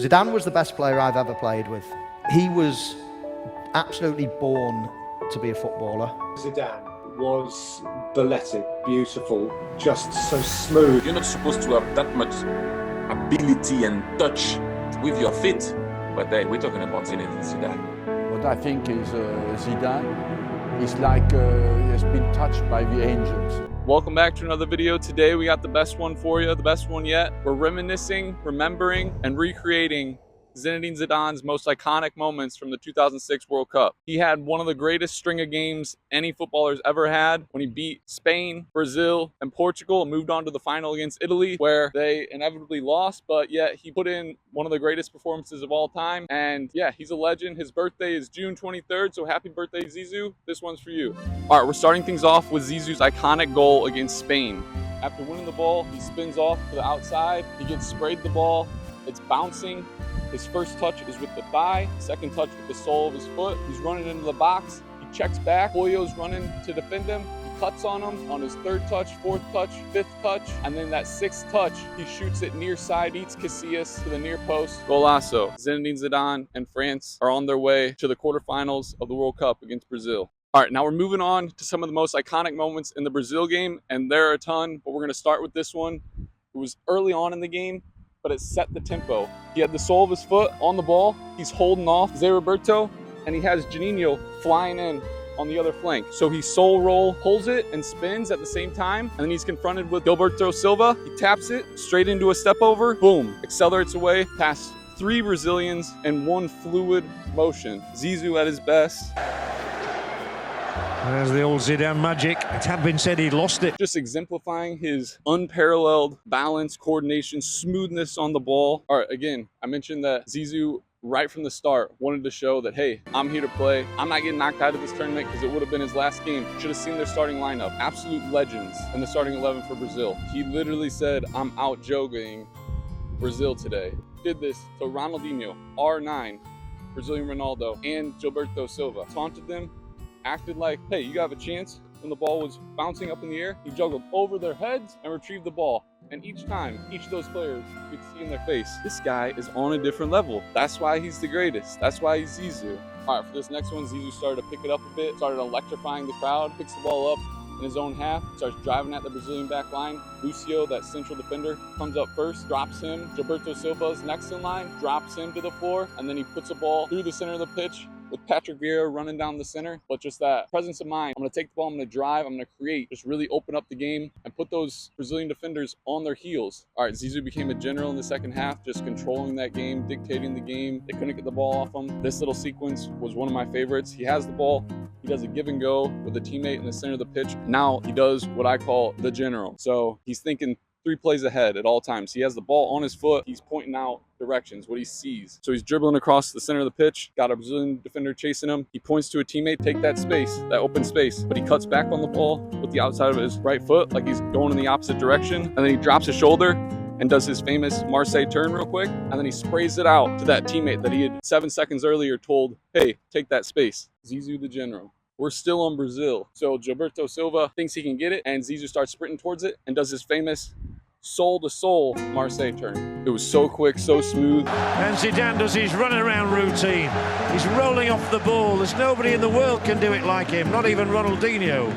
Zidane was the best player I've ever played with. He was absolutely born to be a footballer. Zidane was balletic, beautiful, just so smooth. You're not supposed to have that much ability and touch with your feet, but we're talking about Zinedine Zidane. What I think is Zidane is like he has been touched by the angels. Welcome back to another video. Today we got the best one for you, the best one yet. We're reminiscing, remembering, and recreating Zinedine Zidane's most iconic moments from the 2006 World Cup. He had one of the greatest string of games any footballer's ever had when he beat Spain, Brazil, and Portugal and moved on to the final against Italy, where they inevitably lost, but yet he put in one of the greatest performances of all time. And yeah, he's a legend. His birthday is June 23rd, so happy birthday, Zizou. This one's for you. All right, we're starting things off with Zizou's iconic goal against Spain. After winning the ball, he spins off to the outside. He gets sprayed the ball. It's bouncing. His first touch is with the thigh, second touch with the sole of his foot. He's running into the box. He checks back. Pollo's running to defend him. He cuts on him on his third touch, fourth touch, fifth touch, and then that sixth touch, he shoots it near side, beats Casillas to the near post. Golazo. Zinedine Zidane and France are on their way to the quarterfinals of the World Cup against Brazil. All right, now we're moving on to some of the most iconic moments in the Brazil game, and there are a ton, but we're going to start with this one. It was early on in the game, but it set the tempo. He had the sole of his foot on the ball. He's holding off Zé Roberto, and he has Juninho flying in on the other flank. So he sole roll, pulls it, and spins at the same time, and then he's confronted with Gilberto Silva. He taps it straight into a step over, boom, accelerates away past three Brazilians in one fluid motion. Zizou at his best. There's the old Zidane magic. It had been said he'd lost it. Just exemplifying his unparalleled balance, coordination, smoothness on the ball. All right, again, I mentioned that Zizou, right from the start, wanted to show that, hey, I'm here to play. I'm not getting knocked out of this tournament because it would have been his last game. Should have seen their starting lineup. Absolute legends in the starting 11 for Brazil. He literally said, I'm out jogging Brazil today. Did this to Ronaldinho, R9, Brazilian Ronaldo, and Gilberto Silva. Taunted them, acted like, hey, you have a chance. When the ball was bouncing up in the air, he juggled over their heads and retrieved the ball. And each time, each of those players, you could see in their face, this guy is on a different level. That's why he's the greatest. That's why he's Zizou. All right, for this next one, Zizou started to pick it up a bit, started electrifying the crowd, picks the ball up in his own half, starts driving at the Brazilian back line. Lucio, that central defender, comes up first, drops him. Gilberto Silva's next in line, drops him to the floor, and then he puts a ball through the center of the pitch with Patrick Vieira running down the center. But just that presence of mind, I'm going to take the ball, I'm going to drive, I'm going to create, just really open up the game and put those Brazilian defenders on their heels. All right, Zizou became a general in the second half, just controlling that game, dictating the game. They couldn't get the ball off him. This little sequence was one of my favorites. He has the ball, he does a give and go with a teammate in the center of the pitch. Now he does what I call the general. So he's thinking 3 plays ahead at all times. He has the ball on his foot. He's pointing out directions, what he sees. So he's dribbling across the center of the pitch, got a Brazilian defender chasing him. He points to a teammate, take that space, that open space, but he cuts back on the ball with the outside of his right foot, like he's going in the opposite direction. And then he drops his shoulder and does his famous Marseille turn real quick. And then he sprays it out to that teammate that he had 7 seconds earlier told, hey, take that space. Zizou the general. We're still on Brazil. So Gilberto Silva thinks he can get it, and Zizou starts sprinting towards it and does his famous soul-to-soul Marseille turn. It was so quick, so smooth. And Zidane does his run around routine. He's rolling off the ball. There's nobody in the world can do it like him, not even Ronaldinho.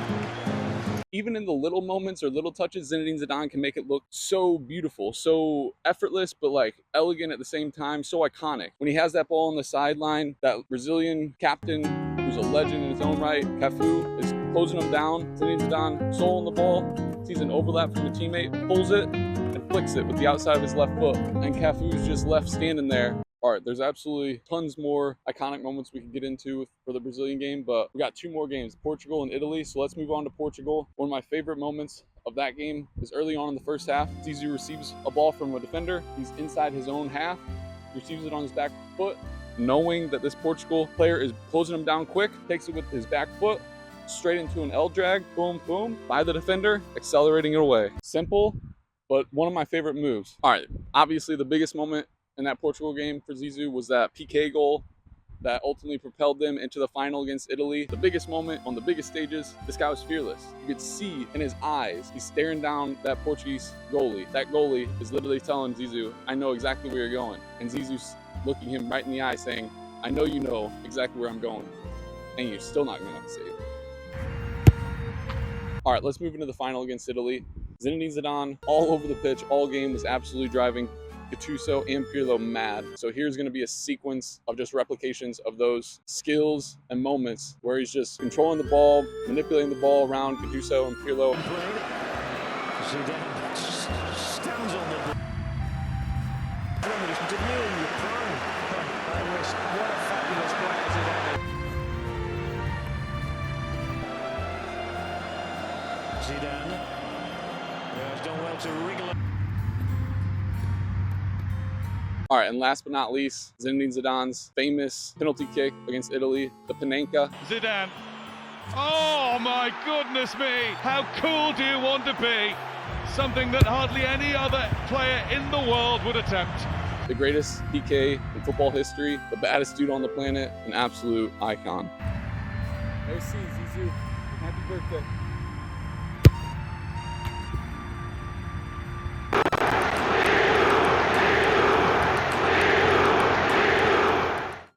Even in the little moments or little touches, Zinedine Zidane can make it look so beautiful, so effortless, but like elegant at the same time, so iconic. When he has that ball on the sideline, that Brazilian captain, who's a legend in his own right, Cafu, is closing him down. Zinedine Zidane, soul on the ball, sees an overlap from a teammate, pulls it, and flicks it with the outside of his left foot. And Cafu's just left standing there. All right, there's absolutely tons more iconic moments we can get into for the Brazilian game, but we got 2 more games, Portugal and Italy. So let's move on to Portugal. One of my favorite moments of that game is early on in the first half. Zizou receives a ball from a defender. He's inside his own half, receives it on his back foot, knowing that this Portugal player is closing him down quick, takes it with his back foot, straight into an L drag, boom, boom, by the defender, accelerating it away. Simple, but one of my favorite moves. All right, obviously the biggest moment in that Portugal game for Zizou was that PK goal that ultimately propelled them into the final against Italy. The biggest moment on the biggest stages, this guy was fearless. You could see in his eyes, he's staring down that Portuguese goalie. That goalie is literally telling Zizou, I know exactly where you're going. And Zizou's looking him right in the eye saying, I know you know exactly where I'm going. And you're still not going to save. All right, let's move into the final against Italy. Zinedine Zidane, all over the pitch, all game, was absolutely driving Gattuso and Pirlo mad. So here's going to be a sequence of just replications of those skills and moments where he's just controlling the ball, manipulating the ball around Gattuso and Pirlo. Zidane stands on the ball. He's delivering the prime. What a fabulous player Zidane. Zidane has done well to wriggle. All right, and last but not least, Zinedine Zidane's famous penalty kick against Italy, the Panenka. Zidane. Oh my goodness me! How cool do you want to be? Something that hardly any other player in the world would attempt. The greatest PK in football history, the baddest dude on the planet, an absolute icon. Merci, Zizou. Happy birthday.